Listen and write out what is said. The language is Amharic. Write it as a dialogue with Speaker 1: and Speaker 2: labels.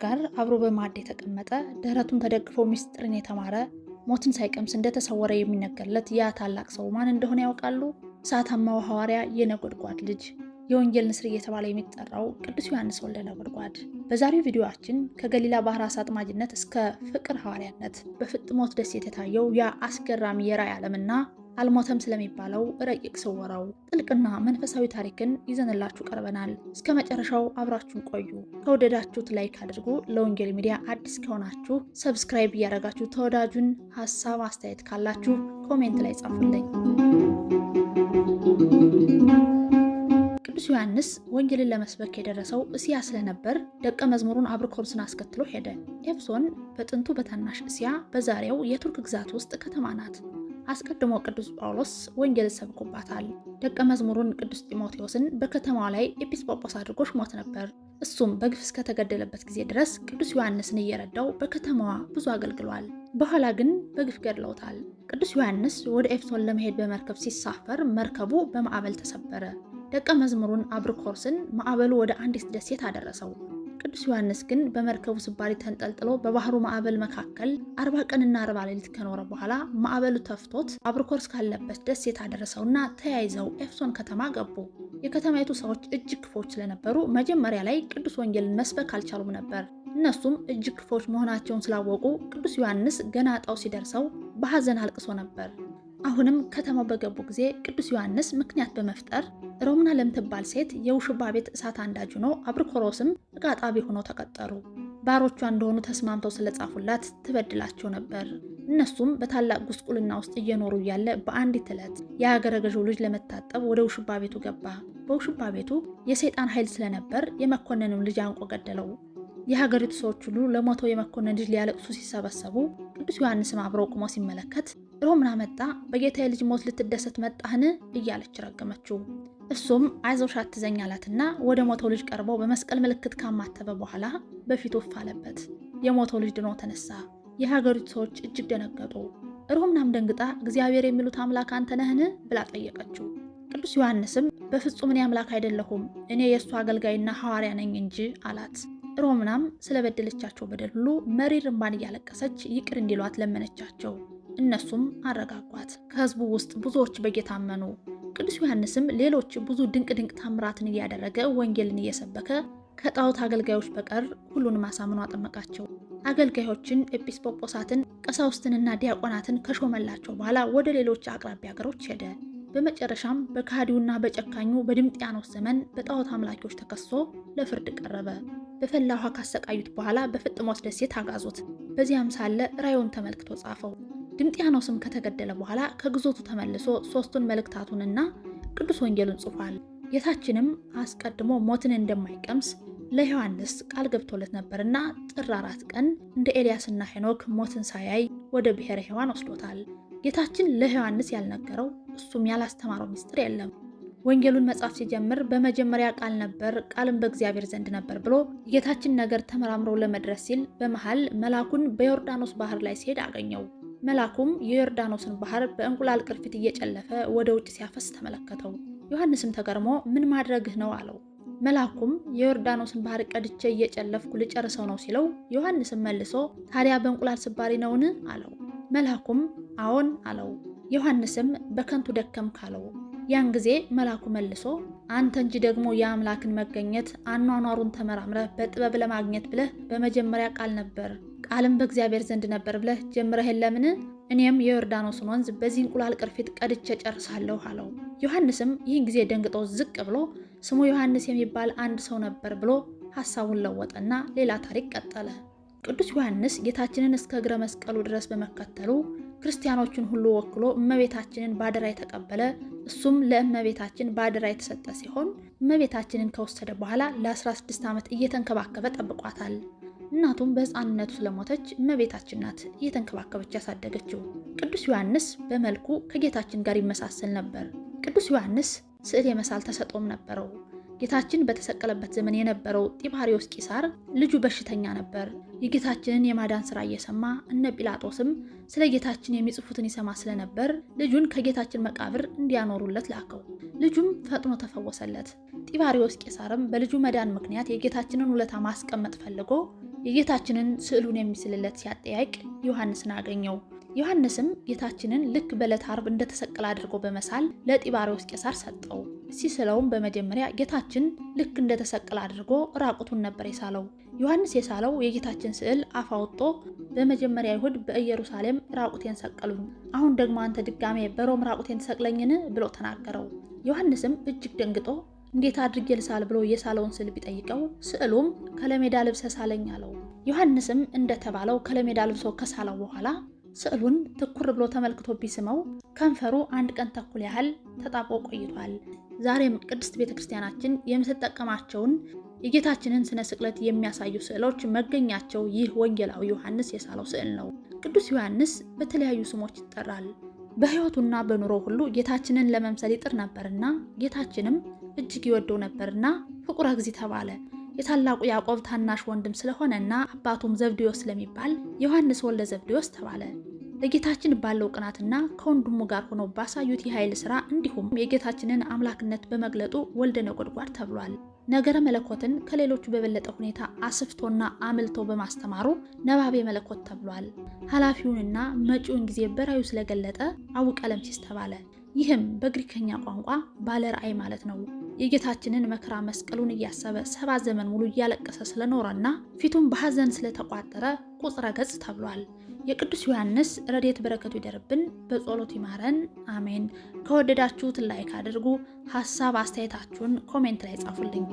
Speaker 1: ጋር አብሮ በማዕድ የተቀመጠ ደረቱን ተደግፎ ምስጢርን የተማረ ሞትን ሳይቀምስ እንደተሰወረ የሚነገርለት ያ ታላቅ ሰው ማን እንደሆነ ያውቃሉ? እሳታማው ሐዋርያ የነጎድጓድ ልጅ የወንጌል ንስር እየተባለ የሚጠራው ቅዱስ ዮሐንስ ወልደ ነጎድጓድ። በዛሬው ቪዲዮአችን ከገሊላ ባህር አሳ አጥማጅነት እስከ ፍቅር ሐዋርያነት በፍጥሞት ደሴት የታየው ያ አስገራሚ የራእይ ዓለምና አልሞተም ስለሚባለው ረቂቅ ስውራው ጥልቅና መንፈሳዊ ታሪክን ይዘንላችሁ ቀርበናል። እስከ መጨረሻው አብራችሁን ቆዩ። ከወደዳችሁት ላይክ አድርጉ። ለወንጌል ሚዲያ አዲስ ከሆናችሁ ሰብስክራይብ እያደረጋችሁ ተወዳጁን። ሀሳብ አስተያየት ካላችሁ ኮሜንት ላይ ጻፉልኝ። ቅዱስ ዮሐንስ ወንጌልን ለመስበክ የደረሰው እስያ ስለነበር ደቀ መዝሙሩን አብርኮርስን አስከትሎ ሄደ። ኤፌሶን በጥንቱ በታናሽ እስያ በዛሬው የቱርክ ግዛት ውስጥ ከተማ ናት። አስቀድሞ ቅዱስ ጳውሎስ ወንጌል ሰብኮባታል። ደቀ መዝሙሩን ቅዱስ ጢሞቴዎስን በከተማዋ ላይ ኤጲስቆጶስ አድርጎ ሾሞት ነበር። እሱም በግፍ እስከተገደለበት ጊዜ ድረስ ቅዱስ ዮሐንስን እየረዳው በከተማዋ ብዙ አገልግሏል። በኋላ ግን በግፍ ገድለውታል። ቅዱስ ዮሐንስ ወደ ኤፌሶን ለመሄድ በመርከብ ሲሳፈር መርከቡ በማዕበል ተሰበረ። ደቀ መዝሙሩን አብርኮርስን ማዕበሉ ወደ አንዲት ደሴት አደረሰው። ቅዱስ ዮሐንስ ግን በመርከቡ ስባሪ ተንጠልጥሎ በባህሩ ማዕበል መካከል 40 ቀንና 40 ሌሊት ከኖረ በኋላ ማዕበሉ ተፍቶት አብርኮርስ ካለበት ደሴት አደረሰውና ተያይዘው ኤፌሶን ከተማ ገቡ። የከተማይቱ ሰዎች እጅግ ክፎች ስለነበሩ መጀመሪያ ላይ ቅዱስ ወንጌልን መስበክ አልቻሉም ነበር። እነሱም እጅግ ክፎች መሆናቸውን ስላወቁ ቅዱስ ዮሐንስ ገና ዕጣው ሲደርሰው በሐዘን አልቅሶ ነበር። አሁንም ከተማው በገቡ ጊዜ ቅዱስ ዮሐንስ ምክንያት በመፍጠር ሮምና ለምትባል ሴት የውሽባ ቤት እሳት አንዳጅ ሆኖ አብርኮሮስም ዕቃ ጣቢ ሆኖ ተቀጠሩ። ባሮቿ እንደሆኑ ተስማምተው ስለጻፉላት ትበድላቸው ነበር። እነሱም በታላቅ ጉስቁልና ውስጥ እየኖሩ እያለ በአንዲት ዕለት የሀገረ ገዢው ልጅ ለመታጠብ ወደ ውሽባ ቤቱ ገባ። በውሽባ ቤቱ የሰይጣን ኃይል ስለነበር የመኮንኑን ልጅ አንቆ ገደለው። የሀገሪቱ ሰዎች ሁሉ ለሞተው የመኮንን ልጅ ሊያለቅሱ ሲሰበሰቡ ቅዱስ ዮሐንስም አብረው ቆሞ ሲመለከት ሮምና መጣ፣ በጌታዬ ልጅ ሞት ልትደሰት መጣህን? እያለች ረገመችው። እሱም አይዞሽ አትዘኝ አላትና ወደ ሞተው ልጅ ቀርበው በመስቀል ምልክት ካማተበ በኋላ በፊቱ አለበት። የሞተው ልጅ ድኖ ተነሳ። የሀገሪቱ ሰዎች እጅግ ደነገጡ። ሮምናም ደንግጣ እግዚአብሔር የሚሉት አምላክ አንተ ነህን? ብላ ጠየቀችው። ቅዱስ ዮሐንስም በፍጹም እኔ አምላክ አይደለሁም፣ እኔ የእሱ አገልጋይና ሐዋርያ ነኝ እንጂ አላት። ሮምናም ስለበደለቻቸው በደል ሁሉ መሪር እንባን እያለቀሰች ይቅር እንዲሏት ለመነቻቸው። እነሱም አረጋጓት። ከሕዝቡ ውስጥ ብዙዎች በጌታ አመኑ። ቅዱስ ዮሐንስም ሌሎች ብዙ ድንቅ ታምራትን እያደረገ ወንጌልን እየሰበከ ከጣዖት አገልጋዮች በቀር ሁሉንም አሳምኖ አጠመቃቸው። አገልጋዮችን፣ ኤጲስቆጶሳትን፣ ቀሳውስትንና ዲያቆናትን ከሾመላቸው በኋላ ወደ ሌሎች አቅራቢያ ሀገሮች ሄደ። በመጨረሻም በካዲውና በጨካኙ በድምጥያኖስ ዘመን በጣዖት አምላኪዎች ተከሶ ለፍርድ ቀረበ። በፈላ ውሃ ካሰቃዩት በኋላ በፍጥሞት ደሴት አጋዙት። በዚያም ሳለ ራእዩን ተመልክቶ ጻፈው። ድምጥያኖስም ከተገደለ በኋላ ከግዞቱ ተመልሶ 3ቱን መልእክታቱንና ቅዱስ ወንጌሉን ጽፏል። ጌታችንም አስቀድሞ ሞትን እንደማይቀምስ ለዮሐንስ ቃል ገብቶለት ነበርና ጥር 4 ቀን እንደ ኤልያስና ሄኖክ ሞትን ሳያይ ወደ ብሔረ ሕያዋን ወስዶታል። ጌታችን ለዮሐንስ ያልነገረው እሱም ያላስተማረው ምስጢር የለም። ወንጌሉን መጻፍ ሲጀምር በመጀመሪያ ቃል ነበር፣ ቃልም በእግዚአብሔር ዘንድ ነበር ብሎ የጌታችን ነገር ተመራምረው ለመድረስ ሲል በመሃል መልአኩን በዮርዳኖስ ባህር ላይ ሲሄድ አገኘው። መልአኩም የዮርዳኖስን ባህር በእንቁላል ቅርፊት እየጨለፈ ወደ ውጭ ሲያፈስ ተመለከተው። ዮሐንስም ተገርሞ ምን ማድረግህ ነው አለው። መልአኩም የዮርዳኖስን ባህር ቀድቼ እየጨለፍኩ ልጨርሰው ነው ሲለው፣ ዮሐንስም መልሶ ታዲያ በእንቁላል ስባሪ ነውን አለው። መልአኩም አዎን አለው። ዮሐንስም በከንቱ ደከምክ አለው። ያን ጊዜ መልአኩ መልሶ አንተ እንጂ ደግሞ የአምላክን መገኘት አኗኗሩን ተመራምረህ በጥበብ ለማግኘት ብለህ በመጀመሪያ ቃል ነበር፣ ቃልም በእግዚአብሔር ዘንድ ነበር ብለህ ጀምረህ የለምን? እኔም የዮርዳኖስን ወንዝ በዚህ እንቁላል ቅርፊት ቀድቼ ጨርሳለሁ አለው። ዮሐንስም ይህን ጊዜ ደንግጦ ዝቅ ብሎ ስሙ ዮሐንስ የሚባል አንድ ሰው ነበር ብሎ ሐሳቡን ለወጠና ሌላ ታሪክ ቀጠለ። ቅዱስ ዮሐንስ ጌታችንን እስከ እግረ መስቀሉ ድረስ በመከተሉ ክርስቲያኖችን ሁሉ ወክሎ እመቤታችንን ባደራ የተቀበለ፣ እሱም ለእመቤታችን ባደራ የተሰጠ ሲሆን እመቤታችንን ከወሰደ በኋላ ለ16 ዓመት እየተንከባከበ ጠብቋታል። እናቱም በሕፃንነቱ ስለሞተች እመቤታችን ናት እየተንከባከበች ያሳደገችው። ቅዱስ ዮሐንስ በመልኩ ከጌታችን ጋር ይመሳሰል ነበር። ቅዱስ ዮሐንስ ስዕል የመሳል ተሰጥኦም ነበረው። ጌታችን በተሰቀለበት ዘመን የነበረው ጢባሪዮስ ቂሳር ልጁ በሽተኛ ነበር። የጌታችንን የማዳን ሥራ እየሰማ እነ ጲላጦስም ስለ ጌታችን የሚጽፉትን ይሰማ ስለነበር ልጁን ከጌታችን መቃብር እንዲያኖሩለት ላከው። ልጁም ፈጥኖ ተፈወሰለት። ጢባሪዮስ ቂሳርም በልጁ መዳን ምክንያት የጌታችንን ውለታ ማስቀመጥ ፈልጎ የጌታችንን ስዕሉን የሚስልለት ሲያጠያይቅ ዮሐንስን አገኘው። ዮሐንስም ጌታችንን ልክ በዕለተ ዓርብ እንደተሰቀለ አድርጎ በመሳል ለጢባሪዎስ ቄሳር ሰጠው። ሲስለውም በመጀመሪያ ጌታችን ልክ እንደተሰቀለ አድርጎ ራቁቱን ነበር የሳለው። ዮሐንስ የሳለው የጌታችን ስዕል አፍ አውጥቶ በመጀመሪያ አይሁድ በኢየሩሳሌም ራቁቴን ሰቀሉኝ፣ አሁን ደግሞ አንተ ድጋሜ በሮም ራቁቴን ትሰቅለኝን ብሎ ተናገረው። ዮሐንስም እጅግ ደንግጦ እንዴት አድርጌ ልሳል ብሎ የሳለውን ስዕል ቢጠይቀው ስዕሉም ከለሜዳ ልብሰ ሳለኝ አለው። ዮሐንስም እንደተባለው ከለሜዳ ልብሶ ከሳለው በኋላ ስዕሉን ትኩር ብሎ ተመልክቶ ቢስመው ከንፈሩ 1 ቀን ተኩል ያህል ተጣብቆ ቆይቷል። ዛሬም ቅድስት ቤተክርስቲያናችን የምትጠቀማቸውን የጌታችንን ስነ ስቅለት የሚያሳዩ ስዕሎች መገኛቸው ይህ ወንጌላዊ ዮሐንስ የሳለው ስዕል ነው። ቅዱስ ዮሐንስ በተለያዩ ስሞች ይጠራል። በሕይወቱና በኑሮ ሁሉ ጌታችንን ለመምሰል ይጥር ነበርና ጌታችንም እጅግ ይወደው ነበርና ፍቁረ እግዚእ ተባለ። የታላቁ ያዕቆብ ታናሽ ወንድም ስለሆነና አባቱም ዘብዴዎስ ስለሚባል ዮሐንስ ወልደ ዘብዴዎስ ተባለ። ለጌታችን ባለው ቅናትና ከወንድሙ ጋር ሆነው ባሳዩት የኃይል ሥራ እንዲሁም የጌታችንን አምላክነት በመግለጡ ወልደ ነጎድጓድ ተብሏል። ነገረ መለኮትን ከሌሎቹ በበለጠ ሁኔታ አስፍቶና አምልቶ በማስተማሩ ነባቤ መለኮት ተብሏል። ኃላፊውንና መጪውን ጊዜ በራዩ ስለገለጠ አቡነ ቀለምሲስ ተባለ። ይህም በግሪከኛ ቋንቋ ባለ ራእይ ማለት ነው። የጌታችንን መከራ መስቀሉን እያሰበ 7 ዘመን ሙሉ እያለቀሰ ስለኖረና ፊቱን በሐዘን ስለተቋጠረ ቁጽረ ገጽ ተብሏል። የቅዱስ ዮሐንስ ረድኤት በረከቱ ይደርብን፣ በጸሎት ይማረን፣ አሜን። ከወደዳችሁት ላይክ አድርጉ፣ ሐሳብ አስተያየታችሁን ኮሜንት ላይ ጻፉልኝ።